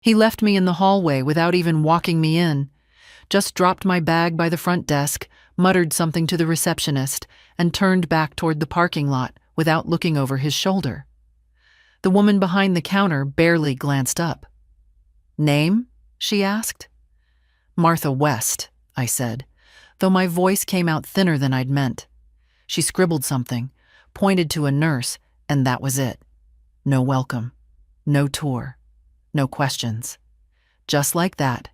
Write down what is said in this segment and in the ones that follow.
He left me in the hallway without even walking me in, just dropped my bag by the front desk, muttered something to the receptionist, and turned back toward the parking lot without looking over his shoulder. The woman behind the counter barely glanced up. "Name?" she asked. "Martha West," I said, though my voice came out thinner than I'd meant. She scribbled something, pointed to a nurse, and that was it. No welcome, no tour, no questions. Just like that,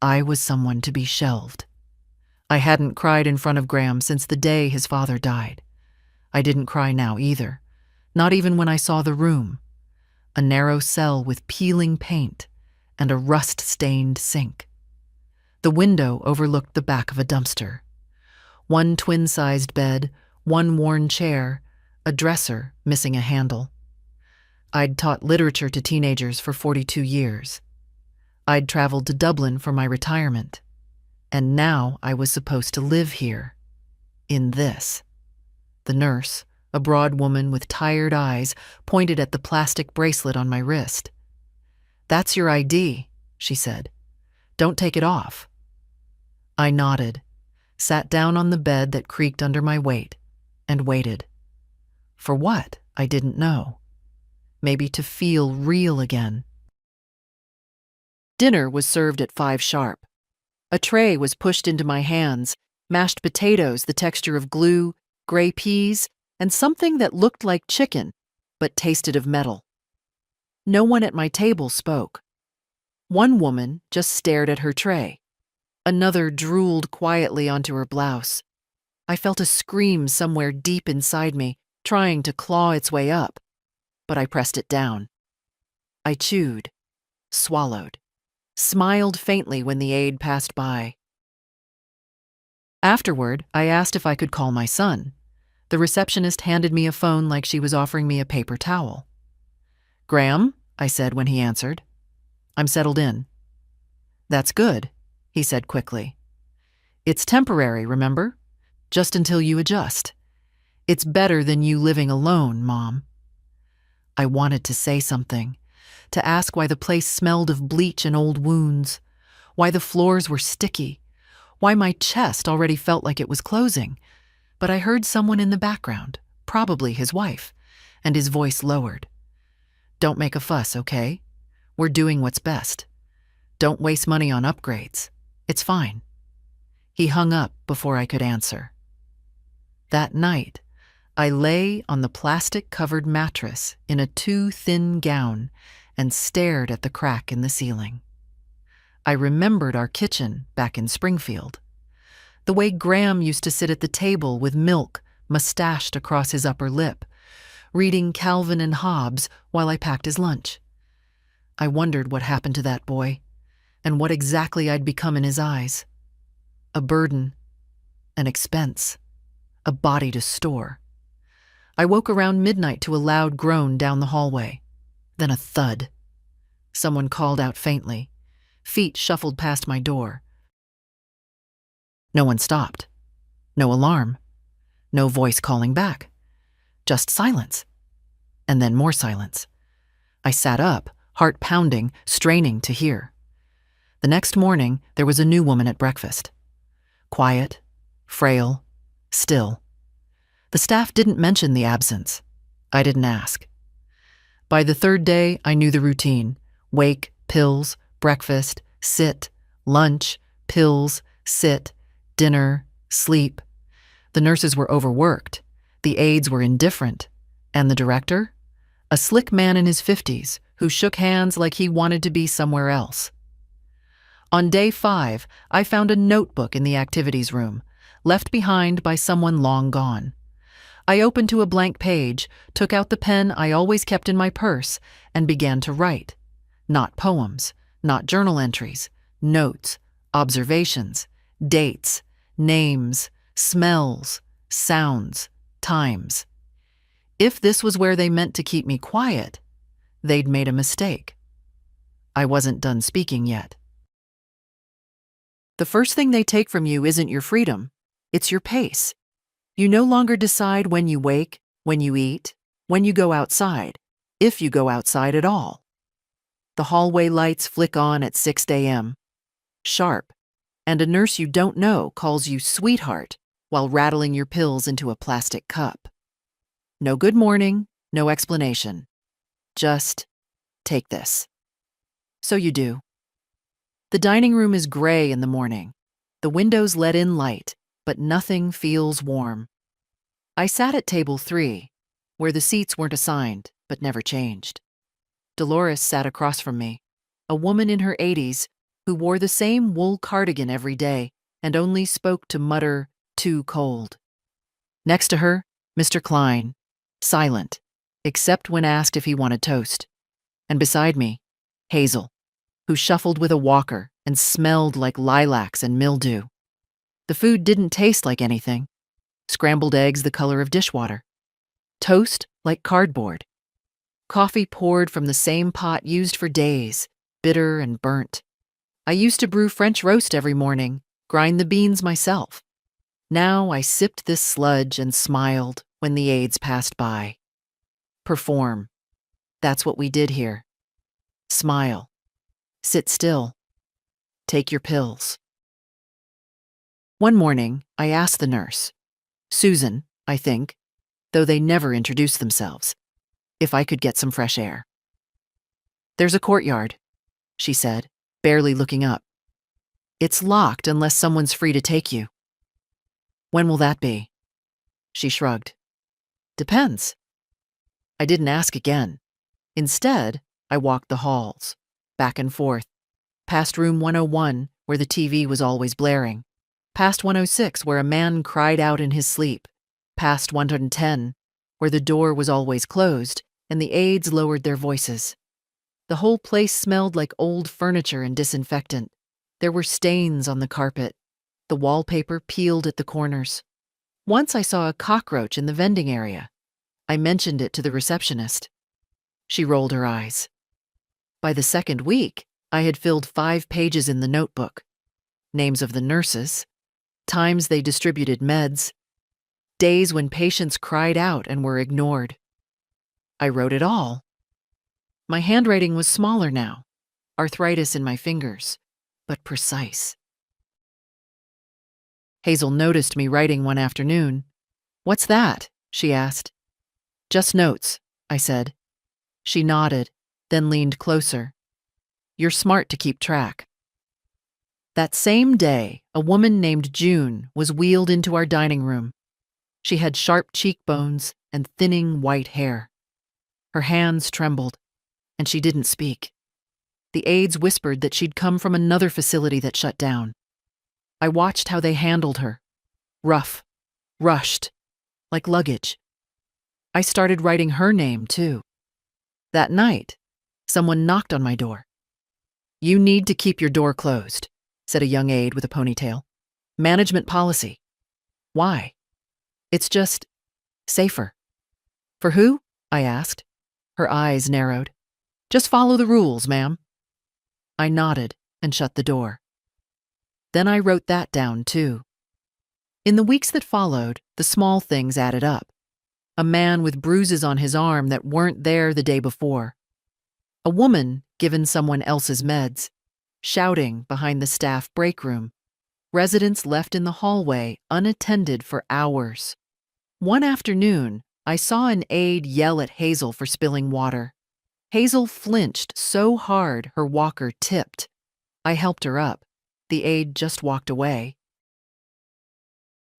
I was someone to be shelved. I hadn't cried in front of Graham since the day his father died. I didn't cry now either, not even when I saw the room. A narrow cell with peeling paint and a rust-stained sink. The window overlooked the back of a dumpster. One twin-sized bed, one worn chair, a dresser missing a handle. I'd taught literature to teenagers for 42 years. I'd traveled to Dublin for my retirement. And now I was supposed to live here. In this. The nurse, a broad woman with tired eyes, pointed at the plastic bracelet on my wrist. "That's your ID," she said. "Don't take it off." I nodded, sat down on the bed that creaked under my weight, and waited. For what, I didn't know. Maybe to feel real again. Dinner was served at 5 sharp. A tray was pushed into my hands, mashed potatoes the texture of glue, gray peas, and something that looked like chicken, but tasted of metal. No one at my table spoke. One woman just stared at her tray. Another drooled quietly onto her blouse. I felt a scream somewhere deep inside me, trying to claw its way up, but I pressed it down. I chewed, swallowed, smiled faintly when the aide passed by. Afterward, I asked if I could call my son. The receptionist handed me a phone like she was offering me a paper towel. "Graham," I said when he answered. "I'm settled in." "That's good," he said quickly. "It's temporary, remember? Just until you adjust. It's better than you living alone, Mom." I wanted to say something, to ask why the place smelled of bleach and old wounds, why the floors were sticky, why my chest already felt like it was closing. But I heard someone in the background, probably his wife, and his voice lowered. "Don't make a fuss, okay? We're doing what's best. Don't waste money on upgrades. It's fine." He hung up before I could answer. That night, I lay on the plastic-covered mattress in a too-thin gown and stared at the crack in the ceiling. I remembered our kitchen back in Springfield. The way Graham used to sit at the table with milk mustached across his upper lip, reading Calvin and Hobbes while I packed his lunch. I wondered what happened to that boy, and what exactly I'd become in his eyes. A burden, an expense, a body to store. I woke around midnight to a loud groan down the hallway, then a thud. Someone called out faintly. Feet shuffled past my door. No one stopped. No alarm. No voice calling back. Just silence. And then more silence. I sat up, heart pounding, straining to hear. The next morning, there was a new woman at breakfast. Quiet, frail, still. The staff didn't mention the absence. I didn't ask. By the third day, I knew the routine. Wake, pills, breakfast, sit, lunch, pills, sit, dinner, sleep. The nurses were overworked. The aides were indifferent. And the director? A slick man in his 50s who shook hands like he wanted to be somewhere else. On day 5, I found a notebook in the activities room, left behind by someone long gone. I opened to a blank page, took out the pen I always kept in my purse, and began to write. Not poems, not journal entries, notes, observations, dates, names, smells, sounds, times. If this was where they meant to keep me quiet, they'd made a mistake. I wasn't done speaking yet. The first thing they take from you isn't your freedom, it's your pace. You no longer decide when you wake, when you eat, when you go outside, if you go outside at all. The hallway lights flick on at 6 a.m. Sharp, and a nurse you don't know calls you sweetheart while rattling your pills into a plastic cup. No good morning, no explanation. Just take this. So you do. The dining room is gray in the morning. The windows let in light, but nothing feels warm. I sat at table 3, where the seats weren't assigned, but never changed. Dolores sat across from me, a woman in her 80s who wore the same wool cardigan every day and only spoke to mutter, "Too cold." Next to her, Mr. Klein, silent, except when asked if he wanted toast. And beside me, Hazel, who shuffled with a walker and smelled like lilacs and mildew. The food didn't taste like anything. Scrambled eggs the color of dishwater. Toast like cardboard. Coffee poured from the same pot used for days, bitter and burnt. I used to brew French roast every morning, grind the beans myself. Now I sipped this sludge and smiled when the aides passed by. Perform. That's what we did here. Smile. Sit still. Take your pills. One morning, I asked the nurse, Susan, I think, though they never introduced themselves, if I could get some fresh air. "There's a courtyard," she said, barely looking up. "It's locked unless someone's free to take you." "When will that be?" She shrugged. "Depends." I didn't ask again. Instead, I walked the halls, back and forth, past room 101, where the TV was always blaring, past 106, where a man cried out in his sleep, past 110, where the door was always closed and the aides lowered their voices. The whole place smelled like old furniture and disinfectant. There were stains on the carpet, the wallpaper peeled at the corners. Once I saw a cockroach in the vending area. I mentioned it to the receptionist. She rolled her eyes. By the second week, I had filled 5 pages in the notebook. Names of the nurses, times they distributed meds, days when patients cried out and were ignored. I wrote it all. My handwriting was smaller now, arthritis in my fingers, but precise. Hazel noticed me writing one afternoon. "What's that?" she asked. "Just notes," I said. She nodded, then leaned closer. "You're smart to keep track." That same day, a woman named June was wheeled into our dining room. She had sharp cheekbones and thinning white hair. Her hands trembled, and she didn't speak. The aides whispered that she'd come from another facility that shut down. I watched how they handled her. Rough, rushed, like luggage. I started writing her name, too. That night, someone knocked on my door. "You need to keep your door closed," said a young aide with a ponytail. "Management policy." "Why?" "It's just safer." "For who?" I asked. Her eyes narrowed. "Just follow the rules, ma'am." I nodded and shut the door. Then I wrote that down, too. In the weeks that followed, the small things added up. A man with bruises on his arm that weren't there the day before. A woman given someone else's meds. Shouting behind the staff break room. Residents left in the hallway unattended for hours. One afternoon, I saw an aide yell at Hazel for spilling water. Hazel flinched so hard her walker tipped. I helped her up. The aide just walked away.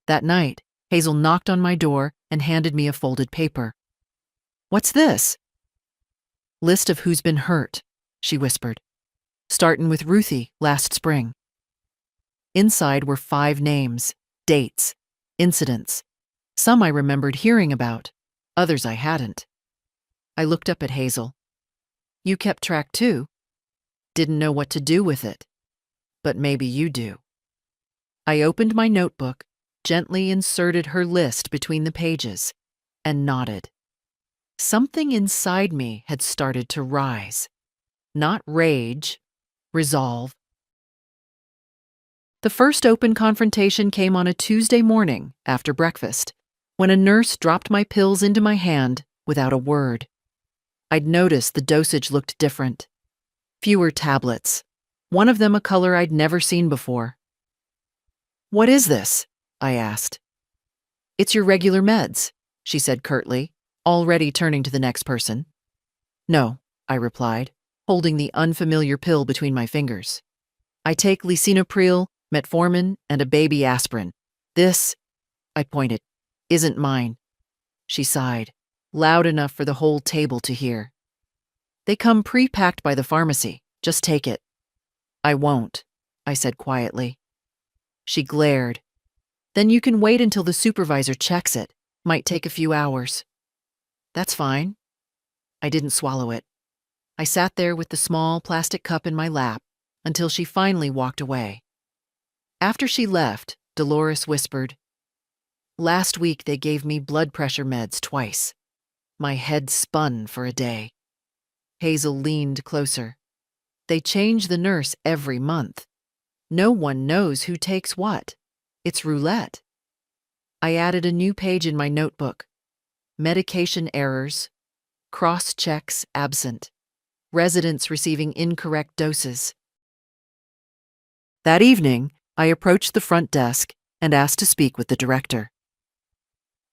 That night, Hazel knocked on my door and handed me a folded paper. "What's this?" "List of who's been hurt," she whispered. "Startin' with Ruthie last spring." Inside were 5 names, dates, incidents. Some I remembered hearing about, others I hadn't. I looked up at Hazel. "You kept track too?" "Didn't know what to do with it. But maybe you do." I opened my notebook, gently inserted her list between the pages, and nodded. Something inside me had started to rise. Not rage, resolve. The first open confrontation came on a Tuesday morning after breakfast, when a nurse dropped my pills into my hand without a word. I'd noticed the dosage looked different. Fewer tablets. One of them a color I'd never seen before. "What is this?" I asked. "It's your regular meds," she said curtly, already turning to the next person. "No," I replied, holding the unfamiliar pill between my fingers. "I take lisinopril, metformin, and a baby aspirin. This," I pointed, "isn't mine." She sighed, loud enough for the whole table to hear. "They come pre-packed by the pharmacy. Just take it." "I won't," I said quietly. She glared. "Then you can wait until the supervisor checks it. Might take a few hours." "That's fine." I didn't swallow it. I sat there with the small plastic cup in my lap until she finally walked away. After she left, Dolores whispered, "Last week they gave me blood pressure meds twice. My head spun for a day." Hazel leaned closer. "They change the nurse every month. No one knows who takes what. It's roulette." I added a new page in my notebook. Medication errors, cross-checks absent, residents receiving incorrect doses. That evening, I approached the front desk and asked to speak with the director.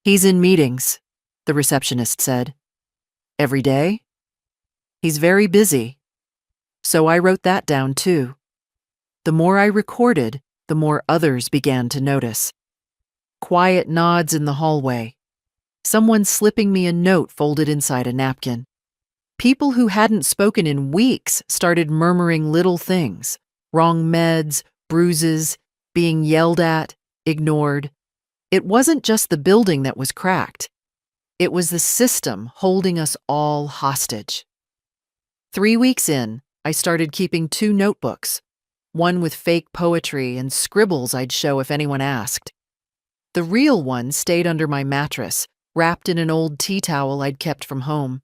"He's in meetings," the receptionist said. "Every day?" "He's very busy." So I wrote that down too. The more I recorded, the more others began to notice. Quiet nods in the hallway. Someone slipping me a note folded inside a napkin. People who hadn't spoken in weeks started murmuring little things. Wrong meds, bruises, being yelled at, ignored. It wasn't just the building that was cracked. It was the system holding us all hostage. 3 weeks in, I started keeping 2 notebooks, one with fake poetry and scribbles I'd show if anyone asked. The real one stayed under my mattress, wrapped in an old tea towel I'd kept from home.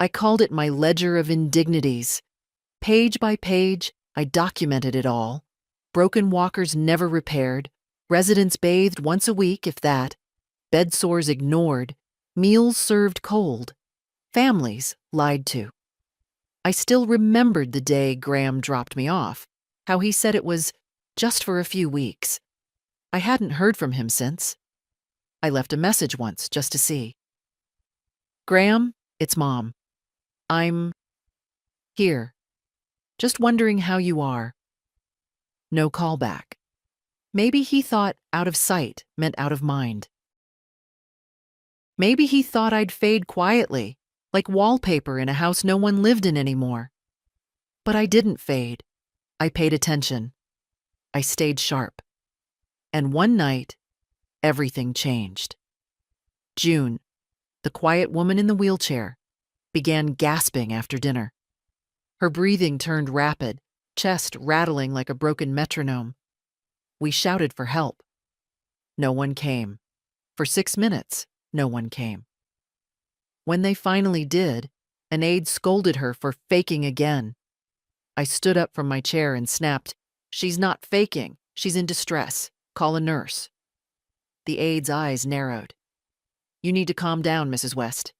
I called it my ledger of indignities. Page by page, I documented it all. Broken walkers never repaired, residents bathed once a week, if that, bed sores ignored, meals served cold, families lied to. I still remembered the day Graham dropped me off, how he said it was just for a few weeks. I hadn't heard from him since. I left a message once just to see. "Graham, it's Mom. I'm here. Just wondering how you are." No callback. Maybe he thought out of sight meant out of mind. Maybe he thought I'd fade quietly, like wallpaper in a house no one lived in anymore. But I didn't fade. I paid attention. I stayed sharp. And one night, everything changed. June, the quiet woman in the wheelchair, began gasping after dinner. Her breathing turned rapid, chest rattling like a broken metronome. We shouted for help. No one came. For 6 minutes, no one came. When they finally did, an aide scolded her for faking again. I stood up from my chair and snapped, "She's not faking. She's in distress. Call a nurse." The aide's eyes narrowed. "You need to calm down, Mrs. West."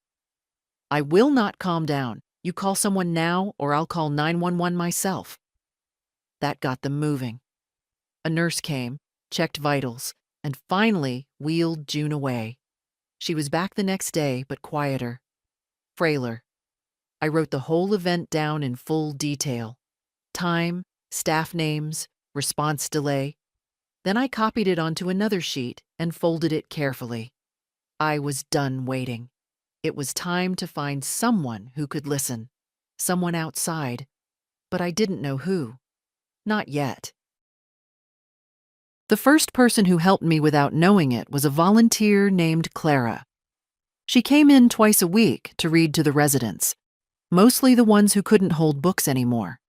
"I will not calm down. You call someone now, or I'll call 911 myself." That got them moving. A nurse came, checked vitals, and finally wheeled June away. She was back the next day, but quieter, frailer. I wrote the whole event down in full detail. Time, staff names, response delay. Then I copied it onto another sheet and folded it carefully. I was done waiting. It was time to find someone who could listen. Someone outside. But I didn't know who. Not yet. The first person who helped me without knowing it was a volunteer named Clara. She came in twice a week to read to the residents, mostly the ones who couldn't hold books anymore.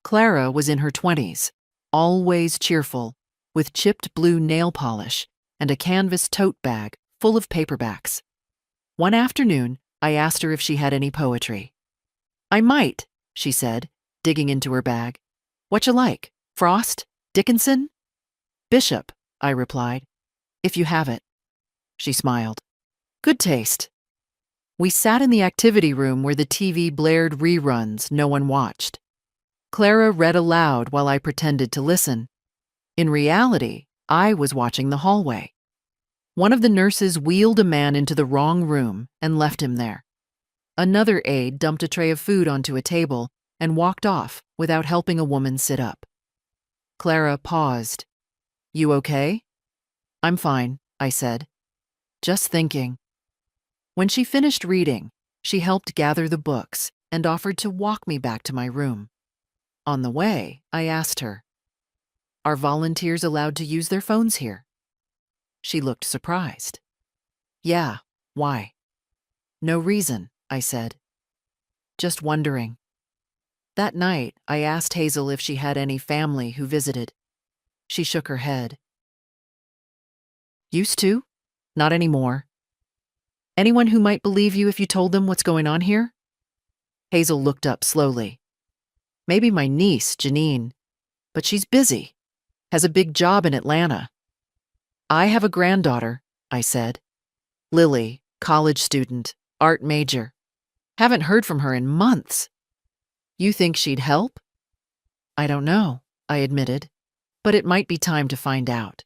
Clara was in her 20s, always cheerful, with chipped blue nail polish and a canvas tote bag full of paperbacks. One afternoon, I asked her if she had any poetry. "I might," she said, digging into her bag. "What you like? Frost? Dickinson?" "Bishop," I replied, "if you have it." She smiled. "Good taste." We sat in the activity room where the TV blared reruns no one watched. Clara read aloud while I pretended to listen. In reality, I was watching the hallway. One of the nurses wheeled a man into the wrong room and left him there. Another aide dumped a tray of food onto a table and walked off without helping a woman sit up. Clara paused. "You okay?" "I'm fine," I said. "Just thinking." When she finished reading, she helped gather the books and offered to walk me back to my room. On the way, I asked her, "Are volunteers allowed to use their phones here?" She looked surprised. "Yeah, why?" "No reason," I said. "Just wondering." That night, I asked Hazel if she had any family who visited. She shook her head. "Used to? Not anymore." "Anyone who might believe you if you told them what's going on here?" Hazel looked up slowly. "Maybe my niece, Janine, but she's busy, has a big job in Atlanta." "I have a granddaughter," I said. "Lily, college student, art major. Haven't heard from her in months." "You think she'd help?" "I don't know," I admitted, "but it might be time to find out."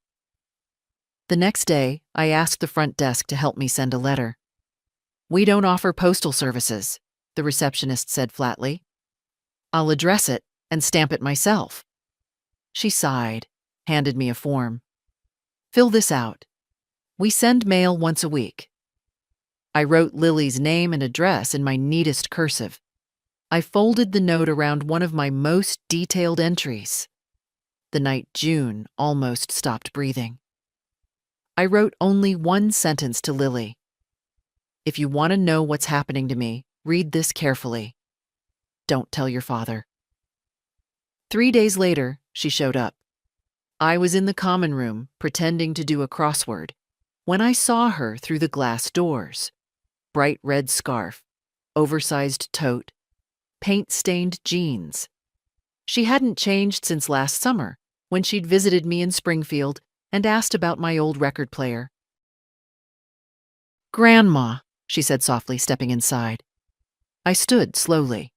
The next day, I asked the front desk to help me send a letter. "We don't offer postal services," the receptionist said flatly. "I'll address it and stamp it myself." She sighed, handed me a form. "Fill this out. We send mail once a week." I wrote Lily's name and address in my neatest cursive. I folded the note around one of my most detailed entries. The night June almost stopped breathing. I wrote only one sentence to Lily. "If you want to know what's happening to me, read this carefully. Don't tell your father." 3 days later, she showed up. I was in the common room, pretending to do a crossword, when I saw her through the glass doors. Bright red scarf, oversized tote, paint-stained jeans. She hadn't changed since last summer, when she'd visited me in Springfield and asked about my old record player. "Grandma," she said softly, stepping inside. I stood slowly.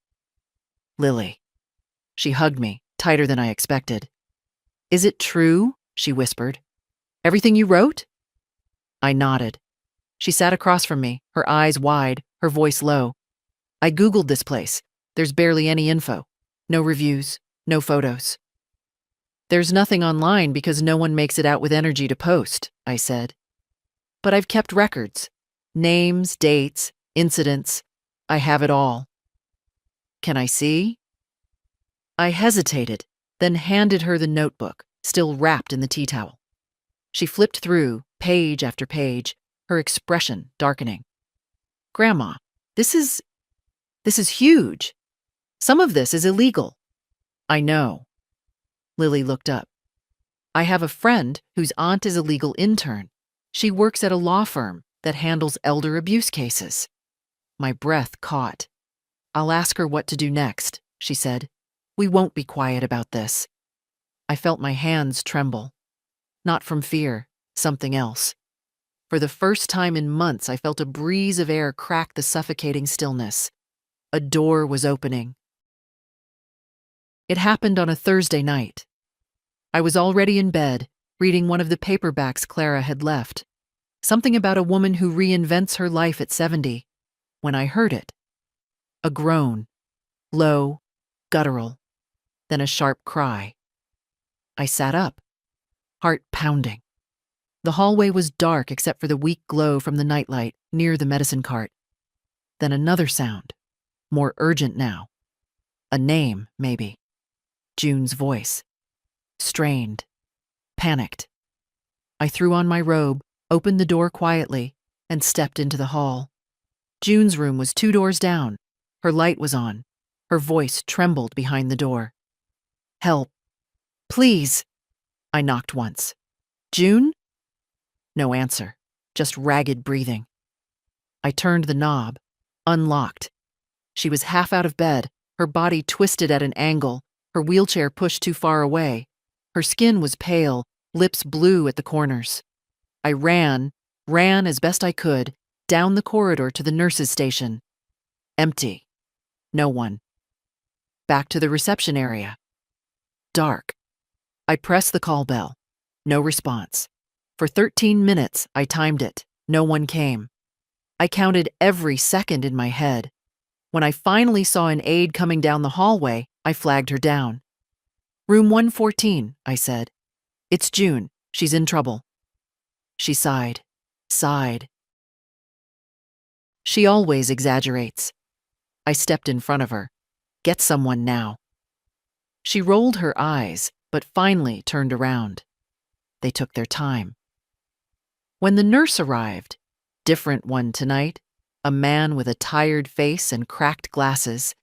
"Lily." She hugged me, tighter than I expected. "Is it true?" she whispered. "Everything you wrote?" I nodded. She sat across from me, her eyes wide, her voice low. "I Googled this place. There's barely any info. No reviews, no photos." "There's nothing online because no one makes it out with energy to post," I said. "But I've kept records. Names, dates, incidents. I have it all." "Can I see?" I hesitated, then handed her the notebook, still wrapped in the tea towel. She flipped through, page after page, her expression darkening. "Grandma, this is huge. Some of this is illegal." "I know." Lily looked up. "I have a friend whose aunt is a legal intern. She works at a law firm that handles elder abuse cases." My breath caught. "I'll ask her what to do next," she said. "We won't be quiet about this." I felt my hands tremble. Not from fear, something else. For the first time in months, I felt a breeze of air crack the suffocating stillness. A door was opening. It happened on a Thursday night. I was already in bed, reading one of the paperbacks Clara had left. Something about a woman who reinvents her life at 70, when I heard it. A groan. Low, guttural. Then a sharp cry. I sat up, heart pounding. The hallway was dark except for the weak glow from the nightlight near the medicine cart. Then another sound, more urgent now. A name, maybe. June's voice. Strained. Panicked. I threw on my robe, opened the door quietly, and stepped into the hall. June's room was 2 doors down. Her light was on. Her voice trembled behind the door. "Help. Please." I knocked once. "June?" No answer, just ragged breathing. I turned the knob, unlocked. She was half out of bed, her body twisted at an angle, her wheelchair pushed too far away. Her skin was pale, lips blue at the corners. I ran as best I could, down the corridor to the nurse's station. Empty. No one. back to the reception area. Dark. I pressed the call bell. No response. For 13 minutes, I timed it. No one came. I counted every second in my head. When I finally saw an aide coming down the hallway, I flagged her down. "Room 114, I said. "It's June. She's in trouble." She sighed. She always exaggerates. I stepped in front of her. "Get someone now." She rolled her eyes, but finally turned around. They took their time. When the nurse arrived, different one tonight, a man with a tired face and cracked glasses,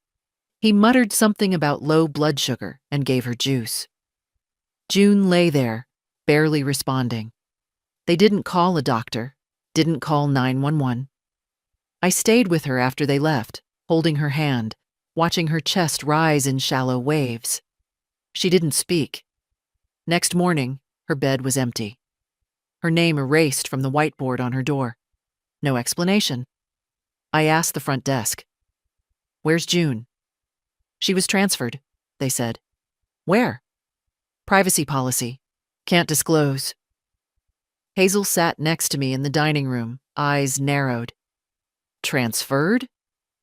he muttered something about low blood sugar and gave her juice. June lay there, barely responding. They didn't call a doctor, didn't call 911. I stayed with her after they left, holding her hand, watching her chest rise in shallow waves. She didn't speak. Next morning, her bed was empty. Her name erased from the whiteboard on her door. No explanation. I asked the front desk, "Where's June?" "She was transferred," they said. "Where?" "Privacy policy. Can't disclose." Hazel sat next to me in the dining room, eyes narrowed. "Transferred?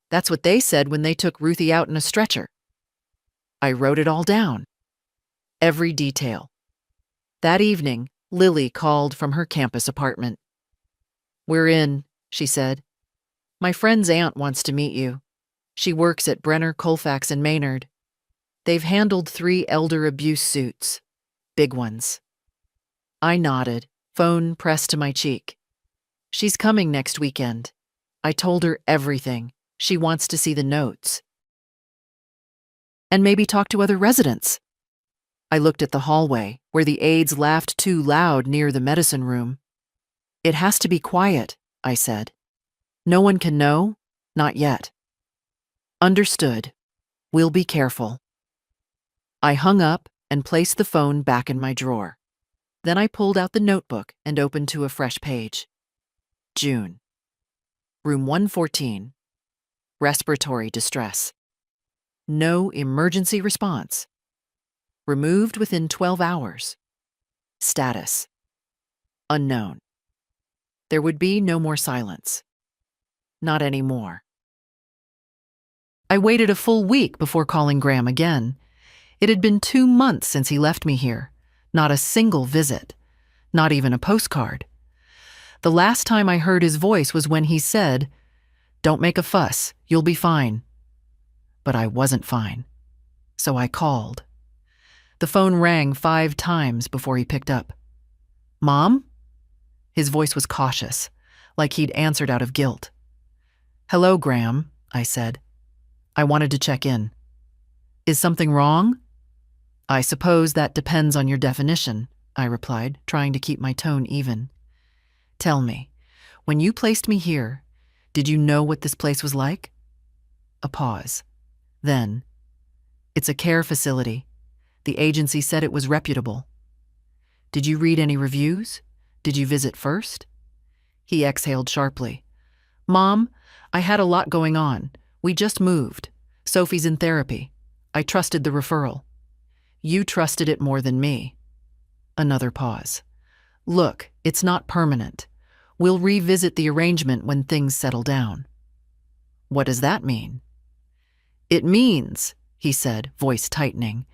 That's what they said when they took Ruthie out in a stretcher." I wrote it all down. Every detail. That evening, Lily called from her campus apartment. "We're in," she said. "My friend's aunt wants to meet you. She works at Brenner, Colfax, and Maynard. They've handled 3 elder abuse suits. Big ones." I nodded, phone pressed to my cheek. "She's coming next weekend. I told her everything. She wants to see the notes. And maybe talk to other residents." I looked at the hallway, where the aides laughed too loud near the medicine room. "It has to be quiet," I said. "No one can know? Not yet." "Understood. We'll be careful." I hung up and placed the phone back in my drawer. Then I pulled out the notebook and opened to a fresh page. June. Room 114. Respiratory distress. No emergency response. Removed within 12 hours. Status. Unknown. There would be no more silence. Not anymore. I waited a full week before calling Graham again. It had been 2 months since he left me here. Not a single visit. Not even a postcard. The last time I heard his voice was when he said, "Don't make a fuss, you'll be fine." But I wasn't fine. So I called. The phone rang 5 times before he picked up. "Mom?" His voice was cautious, like he'd answered out of guilt. "Hello, Graham," I said. "I wanted to check in." "Is something wrong?" "I suppose that depends on your definition," I replied, trying to keep my tone even. "Tell me, when you placed me here, did you know what this place was like?" A pause. Then, "It's a care facility. The agency said it was reputable." "Did you read any reviews? Did you visit first?" He exhaled sharply. "Mom, I had a lot going on. We just moved. Sophie's in therapy. I trusted the referral. You trusted it more than me." Another pause. "Look, it's not permanent. We'll revisit the arrangement when things settle down." "What does that mean?" "It means," he said, voice tightening,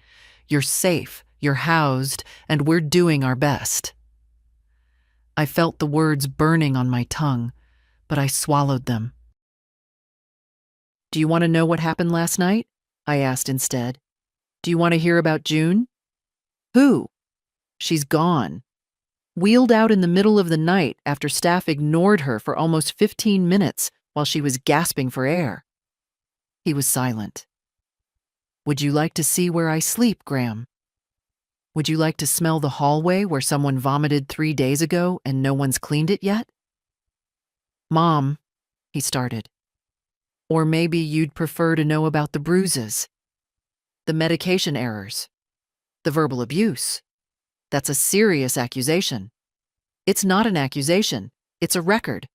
"you're safe, you're housed, and we're doing our best." I felt the words burning on my tongue, but I swallowed them. "Do you want to know what happened last night?" I asked instead. "Do you want to hear about June?" "Who?" "She's gone. Wheeled out in the middle of the night after staff ignored her for almost 15 minutes while she was gasping for air." He was silent. "Would you like to see where I sleep, Graham? Would you like to smell the hallway where someone vomited 3 days ago and no one's cleaned it yet?" "Mom," he started. "Or maybe you'd prefer to know about the bruises, the medication errors, the verbal abuse. That's a serious accusation." "It's not an accusation. It's a record.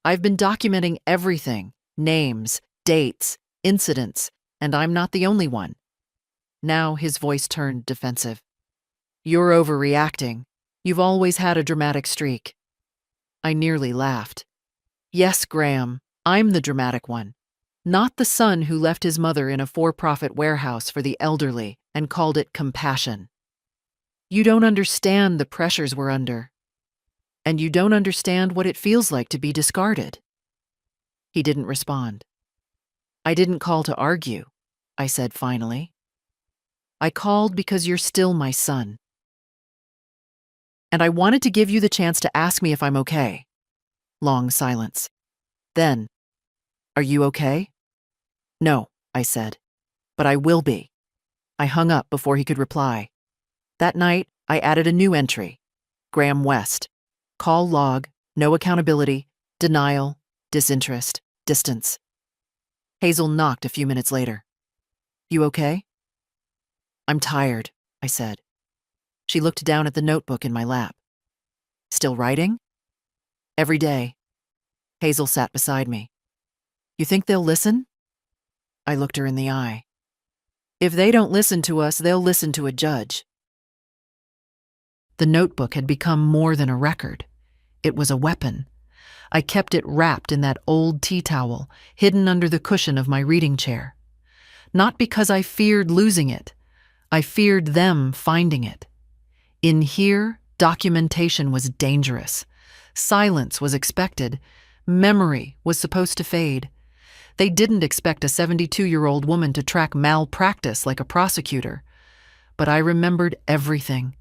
I've been documenting everything, names, dates, incidents, and I'm not the only one. Now his voice turned defensive. You're overreacting. You've always had a dramatic streak. I nearly laughed. Yes, Graham, I'm the dramatic one. Not the son who left his mother in a for-profit warehouse for the elderly and called it compassion. You don't understand the pressures we're under. And you don't understand what it feels like to be discarded. He didn't respond. I didn't call to argue, I said finally. I called because you're still my son. And I wanted to give you the chance to ask me if I'm okay. Long silence. Then, are you okay? No, I said, but I will be. I hung up before he could reply. That night, I added a new entry. Graham West. Call log, no accountability, denial, disinterest, distance. Hazel knocked a few minutes later. You okay? I'm tired, I said. She looked down at the notebook in my lap. Still writing? Every day. Hazel sat beside me. You think they'll listen? I looked her in the eye. If they don't listen to us, they'll listen to a judge. The notebook had become more than a record. It was a weapon. I kept it wrapped in that old tea towel, hidden under the cushion of my reading chair. Not because I feared losing it. I feared them finding it. In here, documentation was dangerous. Silence was expected. Memory was supposed to fade. They didn't expect a 72-year-old woman to track malpractice like a prosecutor. But I remembered everything.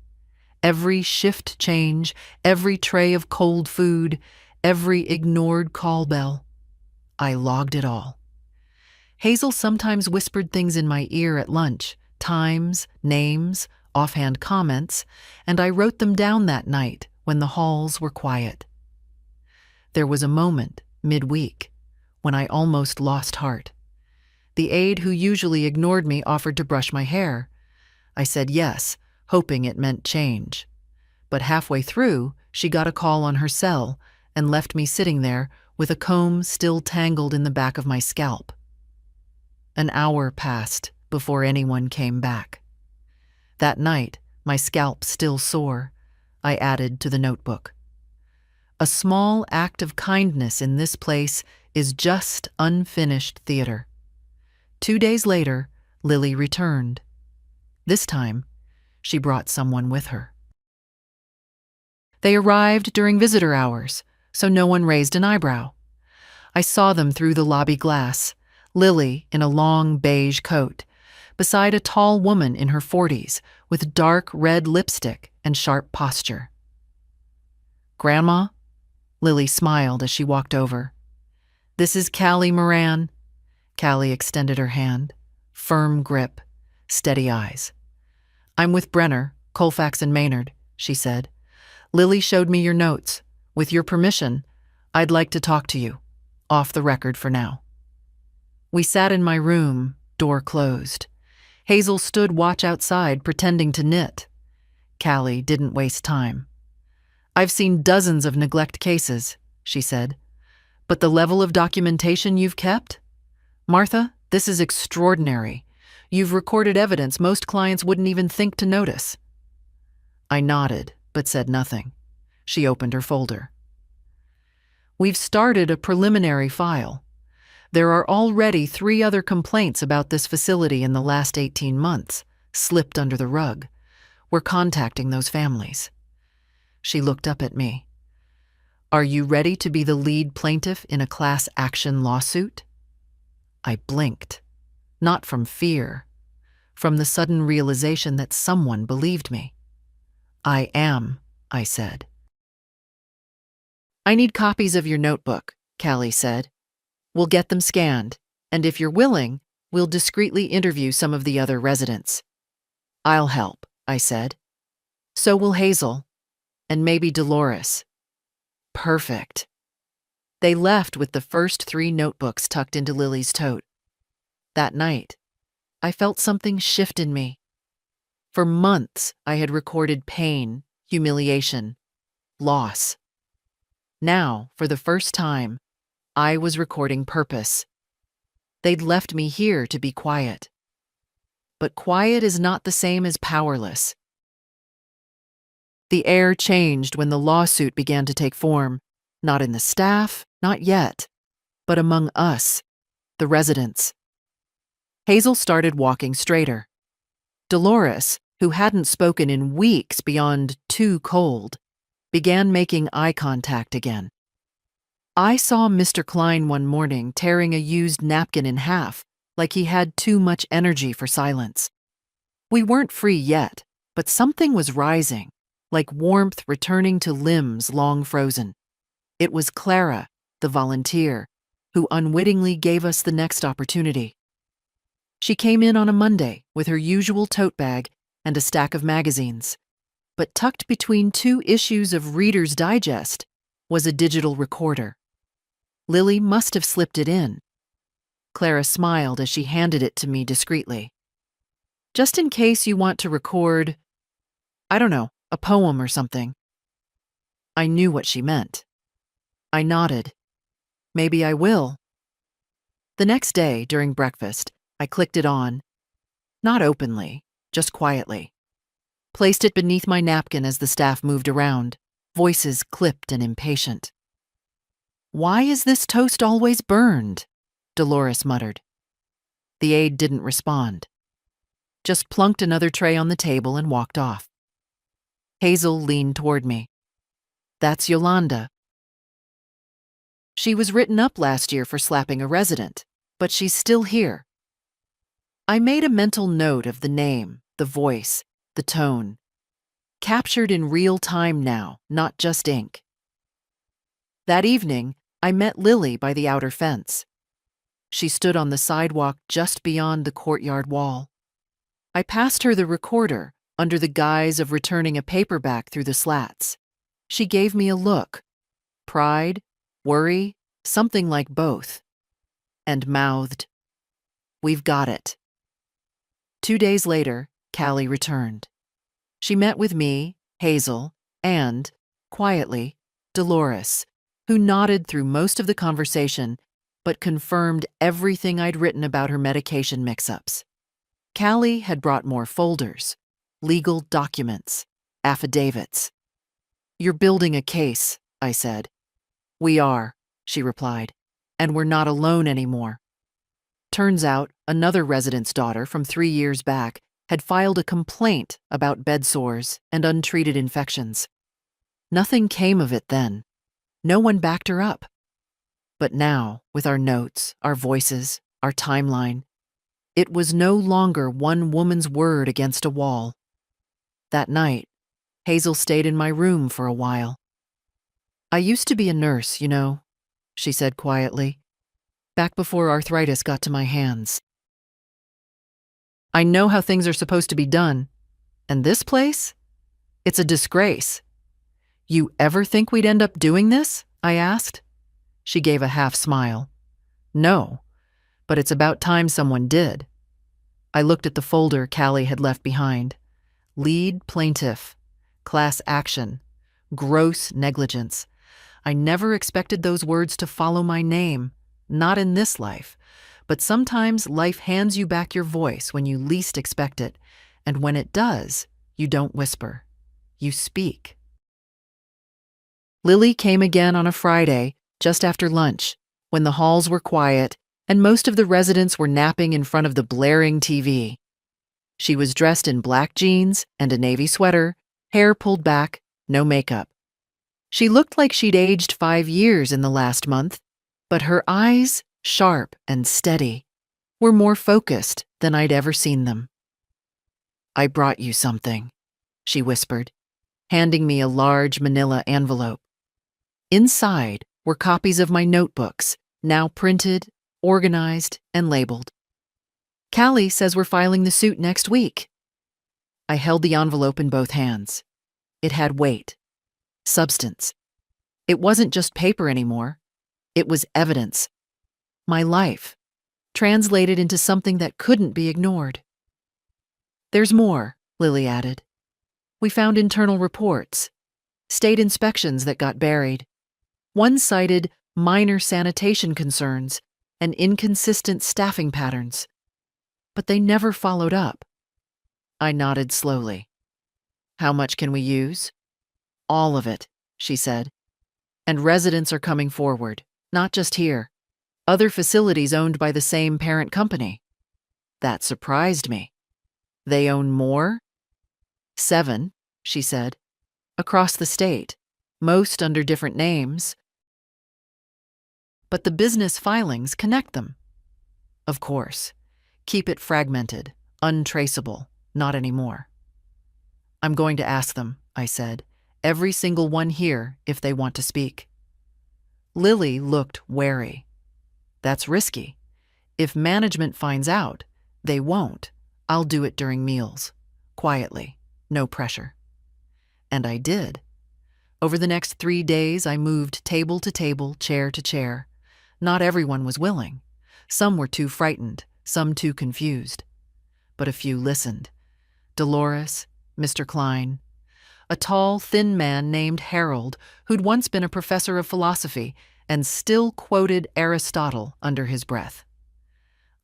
Every shift change, every tray of cold food, every ignored call bell. I logged it all. Hazel sometimes whispered things in my ear at lunch, times, names, offhand comments, and I wrote them down that night when the halls were quiet. There was a moment, midweek, when I almost lost heart. The aide who usually ignored me offered to brush my hair. I said yes, hoping it meant change. But halfway through, she got a call on her cell and left me sitting there with a comb still tangled in the back of my scalp. An hour passed before anyone came back. That night, my scalp still sore, I added to the notebook. A small act of kindness in this place is just unfinished theater. 2 days later, Lily returned. This time, she brought someone with her. They arrived during visitor hours, so no one raised an eyebrow. I saw them through the lobby glass, Lily in a long beige coat, beside a tall woman in her 40s with dark red lipstick and sharp posture. Grandma? Lily smiled as she walked over. This is Callie Moran. Callie extended her hand. Firm grip, steady eyes. I'm with Brenner, Colfax and Maynard, she said. Lily showed me your notes. With your permission, I'd like to talk to you. Off the record for now. We sat in my room, door closed. Hazel stood watch outside, pretending to knit. Callie didn't waste time. I've seen dozens of neglect cases, she said. But the level of documentation you've kept? Martha, this is extraordinary. You've recorded evidence most clients wouldn't even think to notice. I nodded, but said nothing. She opened her folder. We've started a preliminary file. There are already 3 other complaints about this facility in the last 18 months, slipped under the rug. We're contacting those families. She looked up at me. Are you ready to be the lead plaintiff in a class action lawsuit? I blinked. Not from fear, from the sudden realization that someone believed me. I am, I said. I need copies of your notebook, Callie said. We'll get them scanned, and if you're willing, we'll discreetly interview some of the other residents. I'll help, I said. So will Hazel, and maybe Dolores. Perfect. They left with the first 3 notebooks tucked into Lily's tote. That night, I felt something shift in me. For months, I had recorded pain, humiliation, loss. Now, for the first time, I was recording purpose. They'd left me here to be quiet. but quiet is not the same as powerless. The air changed when the lawsuit began to take form, not in the staff, not yet, but among us, the residents. Hazel started walking straighter. Dolores, who hadn't spoken in weeks beyond too cold, began making eye contact again. I saw Mr. Klein one morning tearing a used napkin in half, like he had too much energy for silence. We weren't free yet, but something was rising, like warmth returning to limbs long frozen. It was Clara, the volunteer, who unwittingly gave us the next opportunity. She came in on a Monday with her usual tote bag and a stack of magazines, but tucked between 2 issues of Reader's Digest was a digital recorder. Lily must have slipped it in. Clara smiled as she handed it to me discreetly. Just in case you want to record, I don't know, a poem or something. I knew what she meant. I nodded. Maybe I will. The next day, during breakfast, I clicked it on. Not openly, just quietly. Placed it beneath my napkin as the staff moved around, voices clipped and impatient. "Why is this toast always burned?" Dolores muttered. The aide didn't respond. Just plunked another tray on the table and walked off. Hazel leaned toward me. "That's Yolanda. She was written up last year for slapping a resident, but she's still here." I made a mental note of the name, the voice, the tone. Captured in real time now, not just ink. That evening, I met Lily by the outer fence. She stood on the sidewalk just beyond the courtyard wall. I passed her the recorder, under the guise of returning a paperback through the slats. She gave me a look. Pride, worry, something like both. And mouthed, "We've got it." 2 days later, Callie returned. She met with me, Hazel, and, quietly, Dolores, who nodded through most of the conversation but confirmed everything I'd written about her medication mix-ups. Callie had brought more folders, legal documents, affidavits. "You're building a case," I said. "We are," she replied, "and we're not alone anymore." Turns out, another resident's daughter from 3 years back had filed a complaint about bed sores and untreated infections. Nothing came of it then. No one backed her up. But now, with our notes, our voices, our timeline, it was no longer one woman's word against a wall. That night, Hazel stayed in my room for a while. "I used to be a nurse, you know," she said quietly, "back before arthritis got to my hands. I know how things are supposed to be done. And this place? It's a disgrace." "You ever think we'd end up doing this?" I asked. She gave a half smile. "No, but it's about time someone did." I looked at the folder Callie had left behind. Lead plaintiff, class action, gross negligence. I never expected those words to follow my name, not in this life. But sometimes life hands you back your voice when you least expect it, and when it does, you don't whisper. You speak. Lily came again on a Friday, just after lunch, when the halls were quiet and most of the residents were napping in front of the blaring TV. She was dressed in black jeans and a navy sweater, hair pulled back, no makeup. She looked like she'd aged 5 years in the last month, but her eyes, sharp and steady, were more focused than I'd ever seen them. "I brought you something," she whispered, handing me a large manila envelope. Inside were copies of my notebooks, now printed, organized, and labeled. "Callie says we're filing the suit next week." I held the envelope in both hands. It had weight, substance. It wasn't just paper anymore. It was evidence. My life, translated into something that couldn't be ignored. "There's more," Lily added. "We found internal reports, state inspections that got buried. One cited minor sanitation concerns and inconsistent staffing patterns. but they never followed up. I nodded slowly. How much can we use? All of it, she said. And residents are coming forward, not just here. Other facilities owned by the same parent company. That surprised me. They own more? 7, she said. Across the state, most under different names. But the business filings connect them. Of course. Keep it fragmented, untraceable, not anymore. I'm going to ask them, I said, every single one here if they want to speak. Lily looked wary. That's risky. If management finds out, they won't. I'll do it during meals. Quietly. No pressure. And I did. Over the next 3 days, I moved table to table, chair to chair. Not everyone was willing. Some were too frightened, some too confused. But a few listened. Dolores, Mr. Klein, a tall, thin man named Harold, who'd once been a professor of philosophy and still quoted Aristotle under his breath.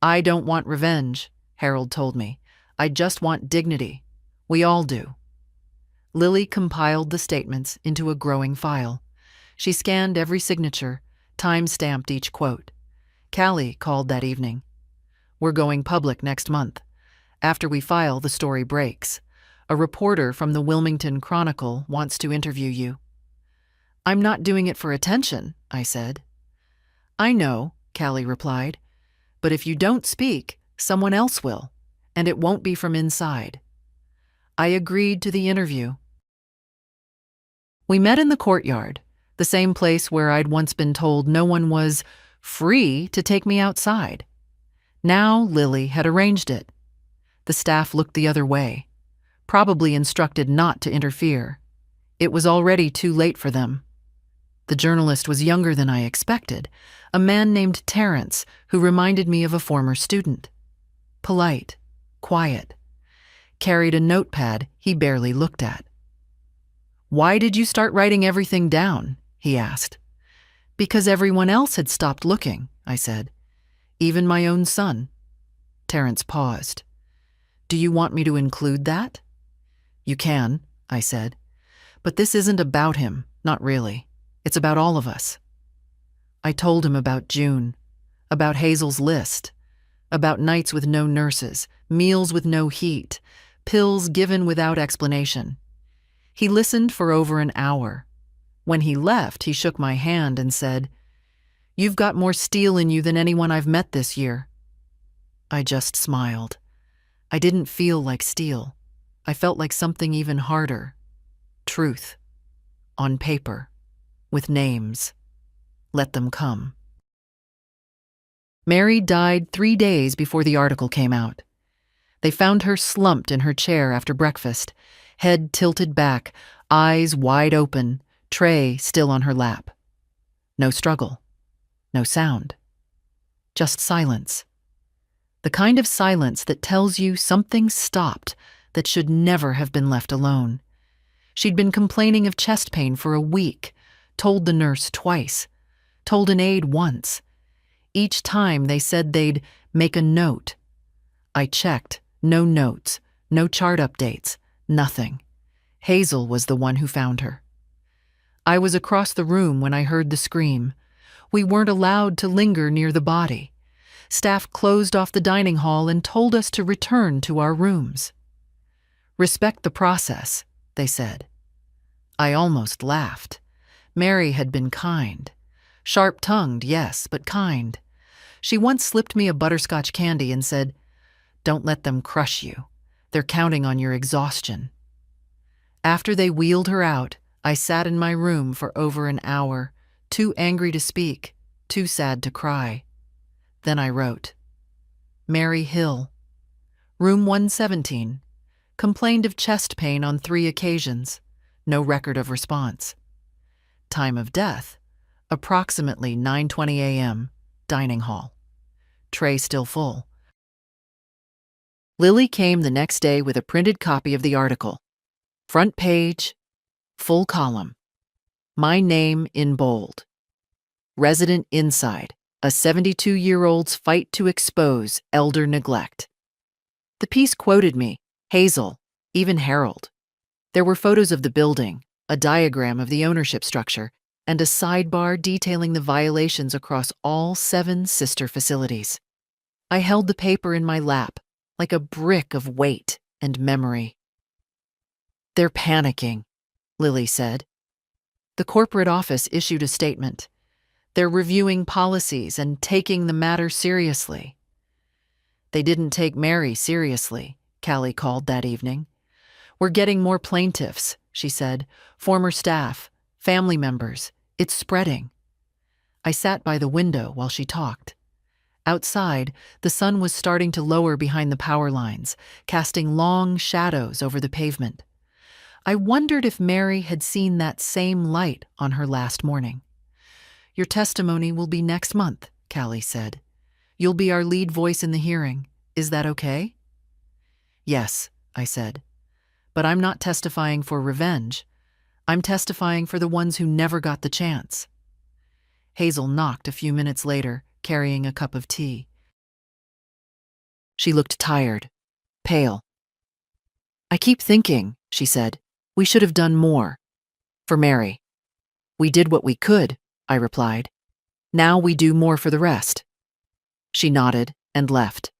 I don't want revenge, Harold told me. I just want dignity. We all do. Lily compiled the statements into a growing file. She scanned every signature, time-stamped each quote. Callie called that evening. We're going public next month. After we file, the story breaks. A reporter from the Wilmington Chronicle wants to interview you. I'm not doing it for attention, I said. I know, Callie replied. But if you don't speak, someone else will, and it won't be from inside. I agreed to the interview. We met in the courtyard, the same place where I'd once been told no one was free to take me outside. Now Lily had arranged it. The staff looked the other way, probably instructed not to interfere. It was already too late for them. The journalist was younger than I expected, a man named Terrence who reminded me of a former student. Polite, quiet, carried a notepad he barely looked at. Why did you start writing everything down? He asked. Because everyone else had stopped looking, I said. Even my own son. Terrence paused. Do you want me to include that? You can, I said. But this isn't about him, not really. It's about all of us. I told him about June, about Hazel's list, about nights with no nurses, meals with no heat, pills given without explanation. He listened for over an hour. When he left, he shook my hand and said, You've got more steel in you than anyone I've met this year. I just smiled. I didn't feel like steel. I felt like something even harder. Truth. On paper. With names. Let them come. Mary died 3 days before the article came out. They found her slumped in her chair after breakfast, head tilted back, eyes wide open, tray still on her lap. No struggle. No sound. Just silence. The kind of silence that tells you something stopped that should never have been left alone. She'd been complaining of chest pain for a week, told the nurse twice, told an aide once. Each time they said they'd make a note. I checked. No notes, no chart updates, nothing. Hazel was the one who found her. I was across the room when I heard the scream. We weren't allowed to linger near the body. Staff closed off the dining hall and told us to return to our rooms. Respect the process, they said. I almost laughed. Mary had been kind. Sharp-tongued, yes, but kind. She once slipped me a butterscotch candy and said, Don't let them crush you. They're counting on your exhaustion. After they wheeled her out, I sat in my room for over an hour, too angry to speak, too sad to cry. Then I wrote. Mary Hill, room 117, complained of chest pain on 3 occasions, no record of response. Time of death, approximately 9:20 a.m., dining hall. Tray still full. Lily came the next day with a printed copy of the article. Front page, full column. My name in bold. Resident inside, a 72-year-old's fight to expose elder neglect. The piece quoted me, Hazel, even Harold. There were photos of the building, a diagram of the ownership structure, and a sidebar detailing the violations across all 7 sister facilities. I held the paper in my lap, like a brick of weight and memory. "They're panicking," Lily said. The corporate office issued a statement. "They're reviewing policies and taking the matter seriously." "They didn't take Mary seriously," Callie called that evening. "We're getting more plaintiffs," she said. "Former staff, family members. It's spreading." I sat by the window while she talked. Outside, the sun was starting to lower behind the power lines, casting long shadows over the pavement. I wondered if Mary had seen that same light on her last morning. "Your testimony will be next month," Callie said. "You'll be our lead voice in the hearing. Is that okay?" "Yes," I said. "But I'm not testifying for revenge. I'm testifying for the ones who never got the chance." Hazel knocked a few minutes later, carrying a cup of tea. She looked tired, pale. "I keep thinking," she said, "we should have done more. For Mary." "We did what we could," I replied. "Now we do more for the rest." She nodded and left.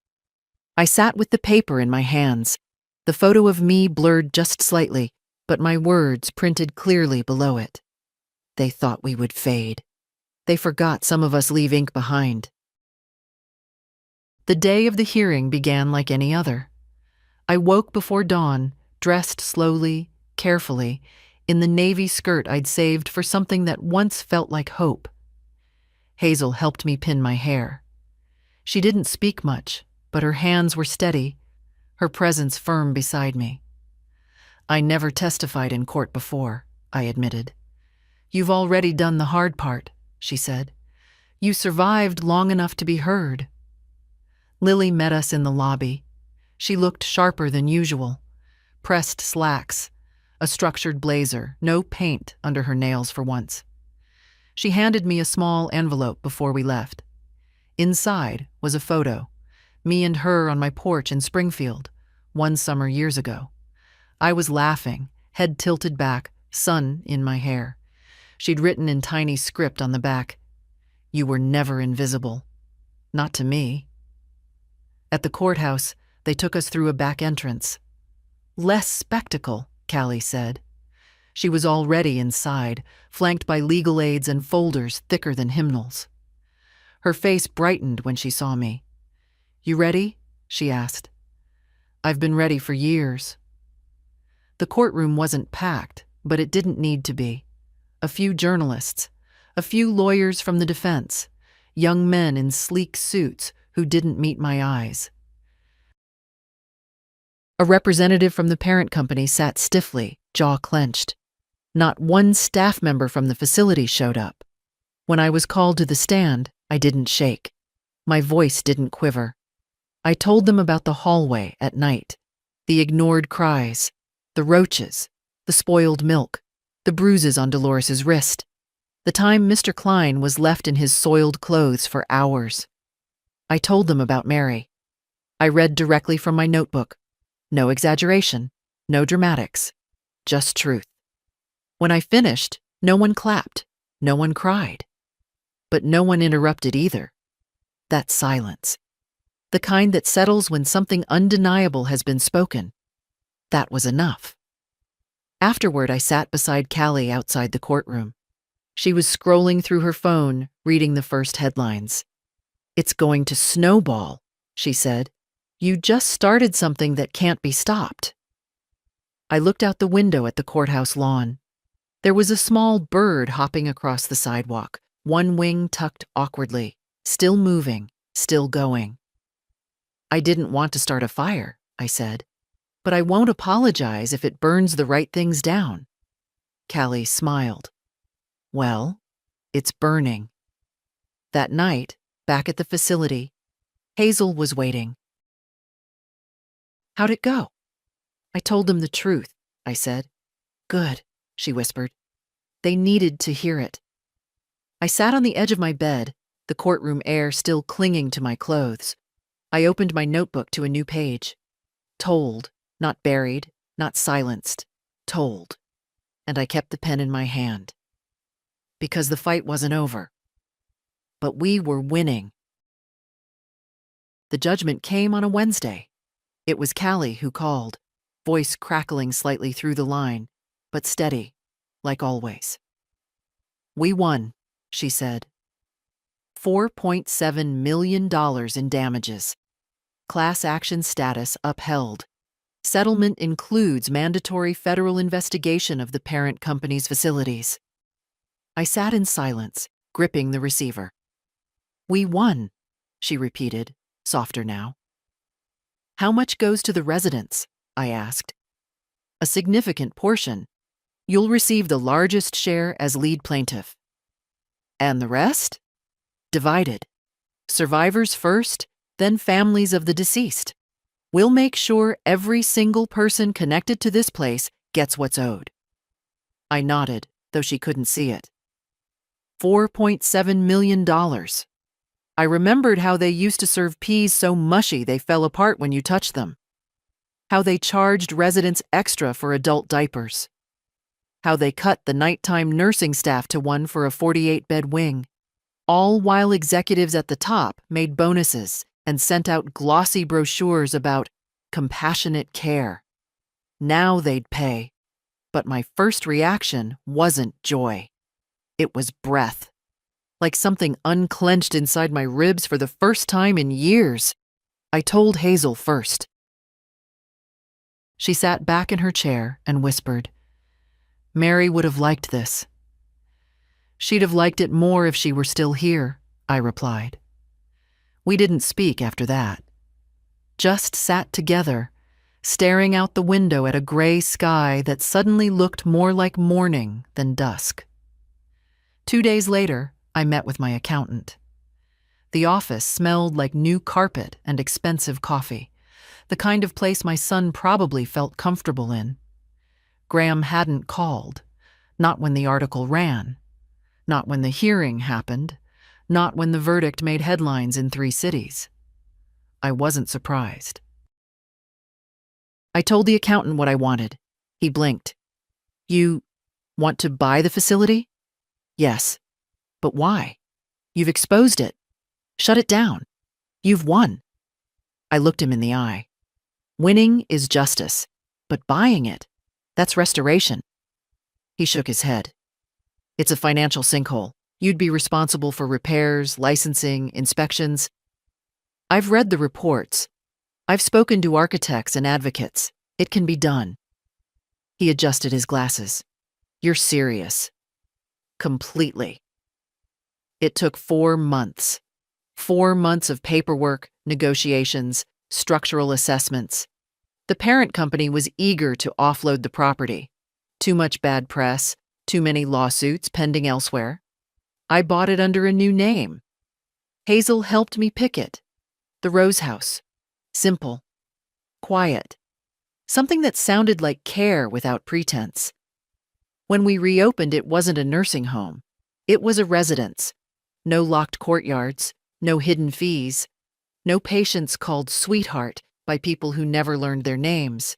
I sat with the paper in my hands, the photo of me blurred just slightly, but my words printed clearly below it. They thought we would fade. They forgot some of us leave ink behind. The day of the hearing began like any other. I woke before dawn, dressed slowly, carefully, in the navy skirt I'd saved for something that once felt like hope. Hazel helped me pin my hair. She didn't speak much, but her hands were steady, her presence firm beside me. "I never testified in court before," I admitted. "You've already done the hard part," she said. "You survived long enough to be heard." Lily met us in the lobby. She looked sharper than usual. Pressed slacks, a structured blazer, no paint under her nails for once. She handed me a small envelope before we left. Inside was a photo, me and her on my porch in Springfield, one summer years ago. I was laughing, head tilted back, sun in my hair. She'd written in tiny script on the back, "You were never invisible. Not to me." At the courthouse, they took us through a back entrance. "Less spectacle," Callie said. She was already inside, flanked by legal aids and folders thicker than hymnals. Her face brightened when she saw me. "You ready?" she asked. "I've been ready for years." The courtroom wasn't packed, but it didn't need to be. A few journalists, a few lawyers from the defense, young men in sleek suits who didn't meet my eyes. A representative from the parent company sat stiffly, jaw clenched. Not one staff member from the facility showed up. When I was called to the stand, I didn't shake. My voice didn't quiver. I told them about the hallway at night, the ignored cries, the roaches, the spoiled milk, the bruises on Dolores's wrist, the time Mr. Klein was left in his soiled clothes for hours. I told them about Mary. I read directly from my notebook. No exaggeration, no dramatics, just truth. When I finished, no one clapped, no one cried. But no one interrupted either. That silence. The kind that settles when something undeniable has been spoken. That was enough. Afterward, I sat beside Callie outside the courtroom. She was scrolling through her phone, reading the first headlines. "It's going to snowball," she said. "You just started something that can't be stopped." I looked out the window at the courthouse lawn. There was a small bird hopping across the sidewalk, one wing tucked awkwardly, still moving, still going. "I didn't want to start a fire," I said, "but I won't apologize if it burns the right things down." Callie smiled. "Well, it's burning." That night, back at the facility, Hazel was waiting. "How'd it go?" "I told them the truth," I said. "Good," she whispered. They needed to hear it. I sat on the edge of my bed, the courtroom air still clinging to my clothes. I opened my notebook to a new page. Told, not buried, not silenced, told. And I kept the pen in my hand. Because the fight wasn't over. But we were winning. The judgment came on a Wednesday. It was Callie who called, voice crackling slightly through the line, but steady, like always. "We won," she said. $4.7 million in damages. Class action status upheld. Settlement includes mandatory federal investigation of the parent company's facilities. I sat in silence, gripping the receiver. "We won," she repeated, softer now. "How much goes to the residents?" I asked. "A significant portion. You'll receive the largest share as lead plaintiff." "And the rest?" "Divided. Survivors first, then families of the deceased. We'll make sure every single person connected to this place gets what's owed." I nodded, though she couldn't see it. $4.7 million. I remembered how they used to serve peas so mushy they fell apart when you touched them. How they charged residents extra for adult diapers. How they cut the nighttime nursing staff to one for a 48-bed wing. All while executives at the top made bonuses and sent out glossy brochures about compassionate care. Now they'd pay. But my first reaction wasn't joy. It was breath. Like something unclenched inside my ribs for the first time in years. I told Hazel first. She sat back in her chair and whispered, "Mary would have liked this." "She'd have liked it more if she were still here," I replied. We didn't speak after that. Just sat together, staring out the window at a gray sky that suddenly looked more like morning than dusk. 2 days later, I met with my accountant. The office smelled like new carpet and expensive coffee, the kind of place my son probably felt comfortable in. Graham hadn't called, not when the article ran, not when the hearing happened, not when the verdict made headlines in 3 cities. I wasn't surprised. I told the accountant what I wanted. He blinked. "You want to buy the facility?" "Yes." "But why? You've exposed it. Shut it down. You've won." I looked him in the eye. "Winning is justice, but buying it, that's restoration." He shook his head. "It's a financial sinkhole. You'd be responsible for repairs, licensing, inspections." "I've read the reports. I've spoken to architects and advocates. It can be done." He adjusted his glasses. "You're serious." "Completely." It took 4 months. 4 months of paperwork, negotiations, structural assessments. The parent company was eager to offload the property. Too much bad press, too many lawsuits pending elsewhere. I bought it under a new name. Hazel helped me pick it. The Rose House. Simple. Quiet. Something that sounded like care without pretense. When we reopened, it wasn't a nursing home. It was a residence. No locked courtyards, no hidden fees, no patients called sweetheart by people who never learned their names.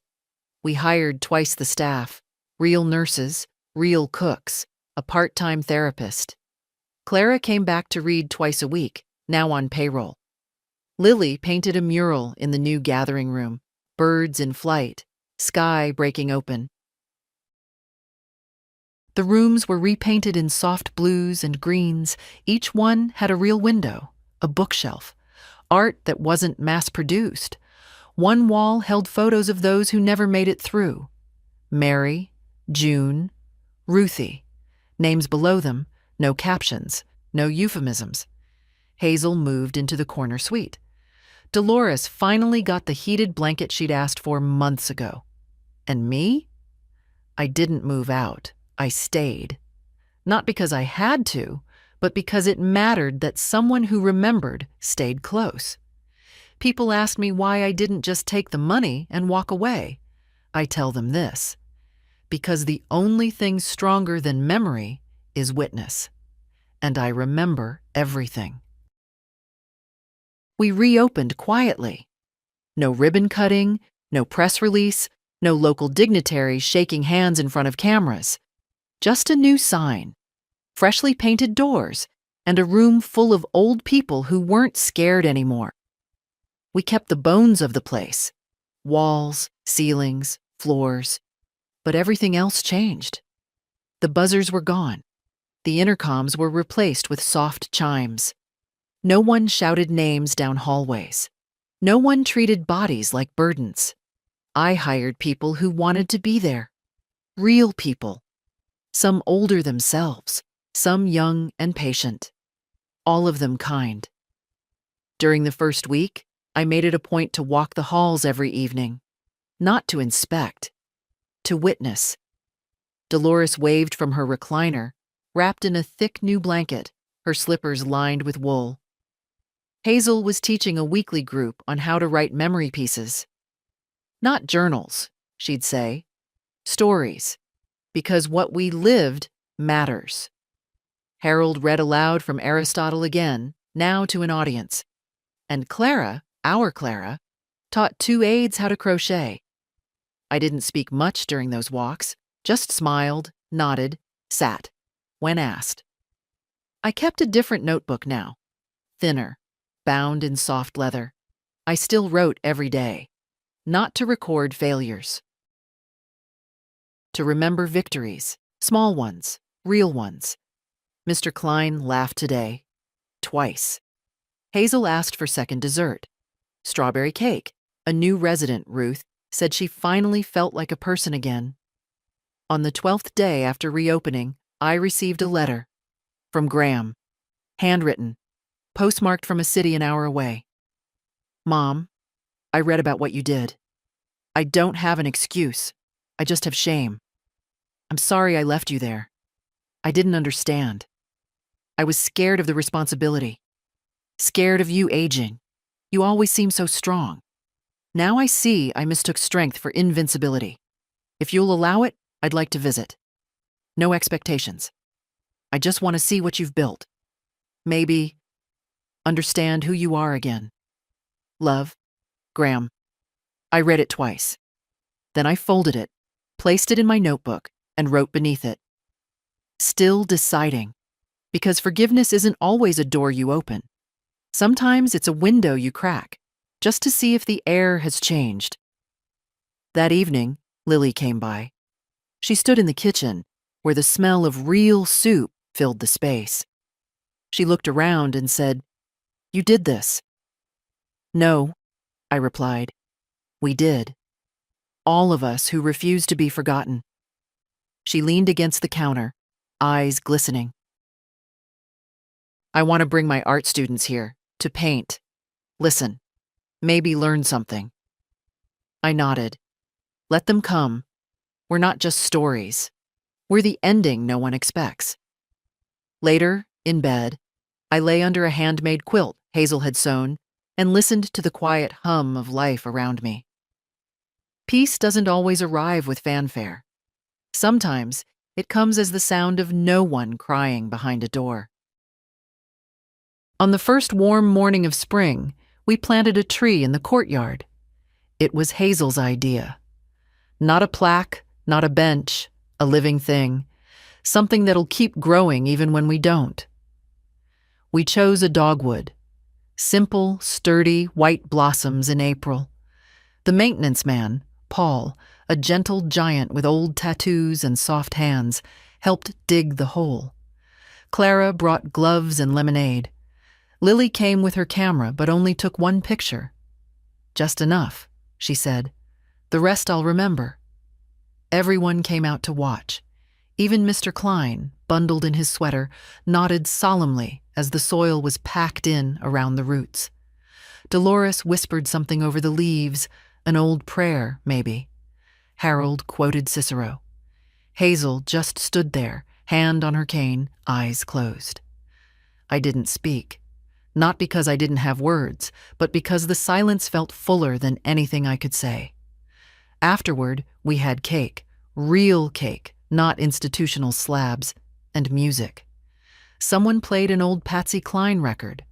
We hired twice the staff, real nurses, real cooks, a part-time therapist. Clara came back to read twice a week, now on payroll. Lily painted a mural in the new gathering room, birds in flight, sky breaking open. The rooms were repainted in soft blues and greens. Each one had a real window, a bookshelf, art that wasn't mass-produced. One wall held photos of those who never made it through. Mary, June, Ruthie. Names below them, no captions, no euphemisms. Hazel moved into the corner suite. Dolores finally got the heated blanket she'd asked for months ago. And me? I didn't move out. I stayed. Not because I had to, but because it mattered that someone who remembered stayed close. People ask me why I didn't just take the money and walk away. I tell them this: because the only thing stronger than memory is witness. And I remember everything. We reopened quietly. No ribbon cutting, No press release, no local dignitaries shaking hands in front of cameras. Just a new sign, freshly painted doors, and a room full of old people who weren't scared anymore. We kept the bones of the place, walls, ceilings, floors, but everything else changed. The buzzers were gone. The intercoms were replaced with soft chimes. No one shouted names down hallways. No one treated bodies like burdens. I hired people who wanted to be there. Real people. Some older themselves, some young and patient. All of them kind. During the first week, I made it a point to walk the halls every evening. Not to inspect, to witness. Dolores waved from her recliner, wrapped in a thick new blanket, her slippers lined with wool. Hazel was teaching a weekly group on how to write memory pieces. Not journals, she'd say. Stories. Because what we lived matters. Harold read aloud from Aristotle again, now to an audience. And Clara, our Clara, taught two aides how to crochet. I didn't speak much during those walks, just smiled, nodded, sat, when asked. I kept a different notebook now, thinner, bound in soft leather. I still wrote every day, not to record failures. To remember victories, small ones, real ones. Mr. Klein laughed today, twice. Hazel asked for second dessert. Strawberry cake. A new resident, Ruth, said she finally felt like a person again. On the 12th day after reopening, I received a letter from Graham, handwritten, postmarked from a city an hour away. Mom, I read about what you did. I don't have an excuse. I just have shame. I'm sorry I left you there. I didn't understand. I was scared of the responsibility. Scared of you aging. You always seem so strong. Now I see I mistook strength for invincibility. If you'll allow it, I'd like to visit. No expectations. I just want to see what you've built. Maybe understand who you are again. Love, Graham. I read it twice. Then I folded it, placed it in my notebook, and wrote beneath it. Still deciding. Because forgiveness isn't always a door you open. Sometimes it's a window you crack, just to see if the air has changed. That evening, Lily came by. She stood in the kitchen, where the smell of real soup filled the space. She looked around and said, "You did this." "No," I replied. "We did. All of us who refused to be forgotten." She leaned against the counter, eyes glistening. "I want to bring my art students here, to paint. Listen, maybe learn something." I nodded. "Let them come. We're not just stories. We're the ending no one expects." Later, in bed, I lay under a handmade quilt Hazel had sewn and listened to the quiet hum of life around me. Peace doesn't always arrive with fanfare. Sometimes it comes as the sound of no one crying behind a door. On the first warm morning of spring, we planted a tree in the courtyard. It was Hazel's idea. Not a plaque, not a bench, a living thing, something that'll keep growing even when we don't. We chose a dogwood, simple, sturdy, white blossoms in April. The maintenance man, Paul, a gentle giant with old tattoos and soft hands, helped dig the hole. Clara brought gloves and lemonade. Lily came with her camera but only took one picture. "Just enough," she said. "The rest I'll remember." Everyone came out to watch. Even Mr. Klein, bundled in his sweater, nodded solemnly as the soil was packed in around the roots. Dolores whispered something over the leaves, an old prayer, maybe. Harold quoted Cicero. Hazel just stood there, hand on her cane, eyes closed. I didn't speak. Not because I didn't have words, but because the silence felt fuller than anything I could say. Afterward, we had cake, real cake, not institutional slabs, and music. Someone played an old Patsy Cline record.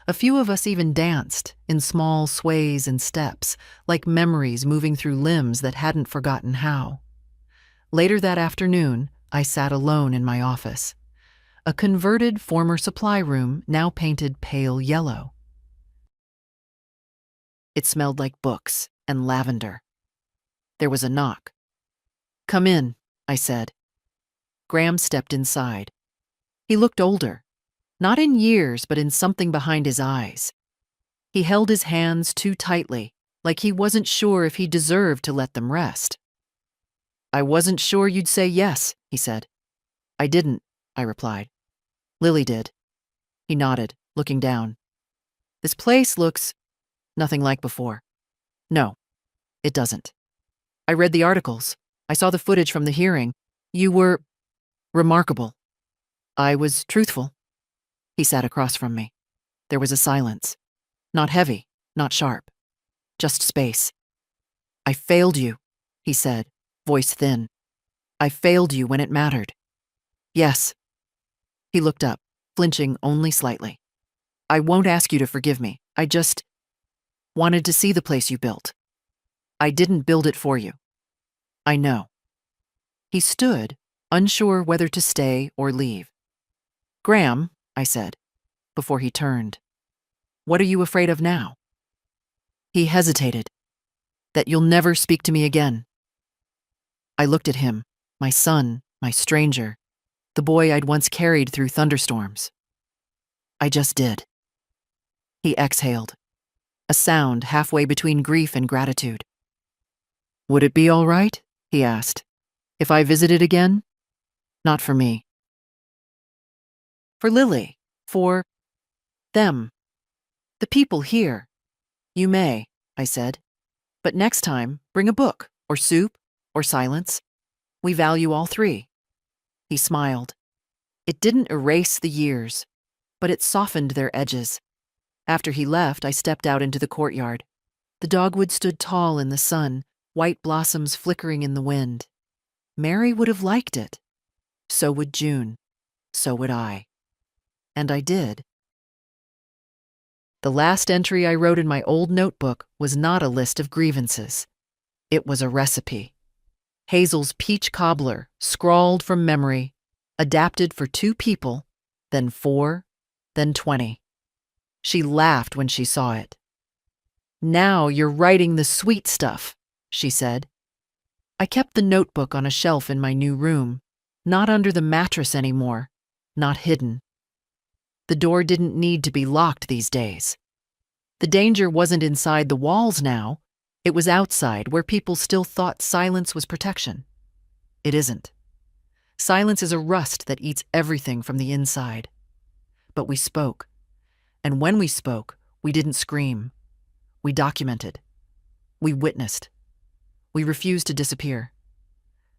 A few of us even danced, in small sways and steps, like memories moving through limbs that hadn't forgotten how. Later that afternoon, I sat alone in my office. A converted former supply room now painted pale yellow. It smelled like books and lavender. There was a knock. "Come in," I said. Graham stepped inside. He looked older, not in years, but in something behind his eyes. He held his hands too tightly, like he wasn't sure if he deserved to let them rest. "I wasn't sure you'd say yes," he said. "I didn't," I replied. "Lily did." He nodded, looking down. "This place looks nothing like before." "No, it doesn't. I read the articles. I saw the footage from the hearing. You were remarkable." "I was truthful." He sat across from me. There was a silence. Not heavy, not sharp. Just space. "I failed you," he said, voice thin. "I failed you when it mattered." "Yes." He looked up, flinching only slightly. "I won't ask you to forgive me. I just wanted to see the place you built. I didn't build it for you. I know." He stood, unsure whether to stay or leave. "Graham," I said, before he turned, "what are you afraid of now?" He hesitated. "That you'll never speak to me again." I looked at him, my son, my stranger, the boy I'd once carried through thunderstorms. "I just did." He exhaled, a sound halfway between grief and gratitude. "Would it be all right," he asked, "if I visited again?" "Not for me." "For Lily. For them. The people here." "You may," I said. "But next time, bring a book, or soup, or silence. We value all three." He smiled. It didn't erase the years, but it softened their edges. After he left, I stepped out into the courtyard. The dogwood stood tall in the sun, white blossoms flickering in the wind. Mary would have liked it. So would June. So would I. And I did. The last entry I wrote in my old notebook was not a list of grievances. It was a recipe. Hazel's peach cobbler, scrawled from memory, adapted for 2 people, then 4, then 20. She laughed when she saw it. "Now you're writing the sweet stuff," she said. I kept the notebook on a shelf in my new room, not under the mattress anymore, not hidden. The door didn't need to be locked these days. The danger wasn't inside the walls now. It was outside, where people still thought silence was protection. It isn't. Silence is a rust that eats everything from the inside. But we spoke. And when we spoke, we didn't scream. We documented. We witnessed. We refused to disappear.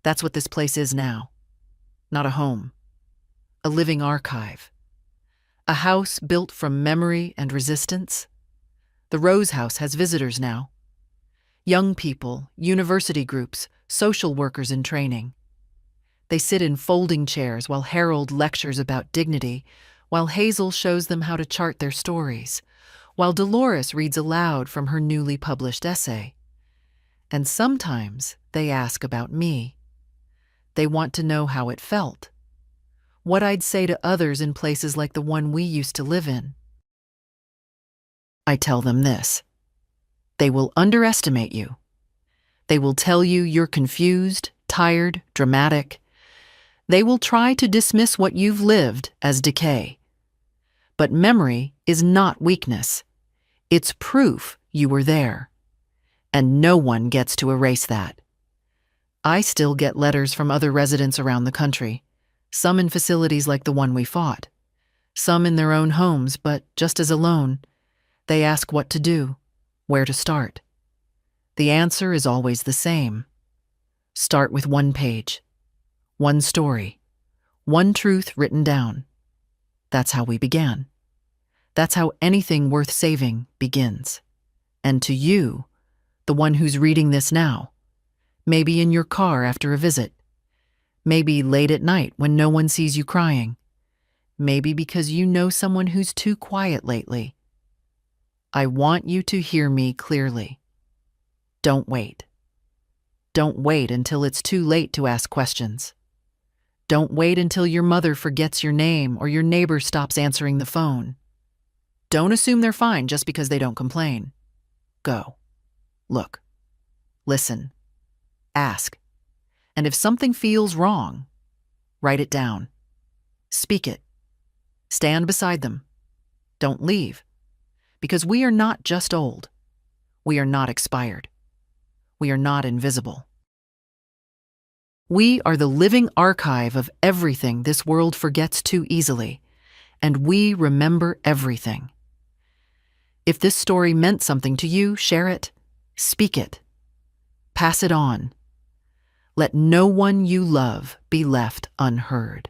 That's what this place is now. Not a home. A living archive. A house built from memory and resistance. The Rose House has visitors now. Young people, university groups, social workers in training. They sit in folding chairs while Harold lectures about dignity, while Hazel shows them how to chart their stories, while Dolores reads aloud from her newly published essay. And sometimes they ask about me. They want to know how it felt, what I'd say to others in places like the one we used to live in. I tell them this: they will underestimate you. They will tell you you're confused, tired, dramatic. They will try to dismiss what you've lived as decay. But memory is not weakness. It's proof you were there. And no one gets to erase that. I still get letters from other residents around the country, some in facilities like the one we fought, some in their own homes, but just as alone. They ask what to do, where to start. The answer is always the same. Start with 1 page, 1 story, 1 truth written down. That's how we began. That's how anything worth saving begins. And to you, the one who's reading this now, maybe in your car after a visit, maybe late at night when no one sees you crying, maybe because you know someone who's too quiet lately, I want you to hear me clearly. Don't wait. Don't wait until it's too late to ask questions. Don't wait until your mother forgets your name or your neighbor stops answering the phone. Don't assume they're fine just because they don't complain. Go. Look. Listen. Ask. And if something feels wrong, write it down. Speak it. Stand beside them. Don't leave. Because we are not just old. We are not expired. We are not invisible. We are the living archive of everything this world forgets too easily, and we remember everything. If this story meant something to you, share it, speak it, pass it on. Let no one you love be left unheard.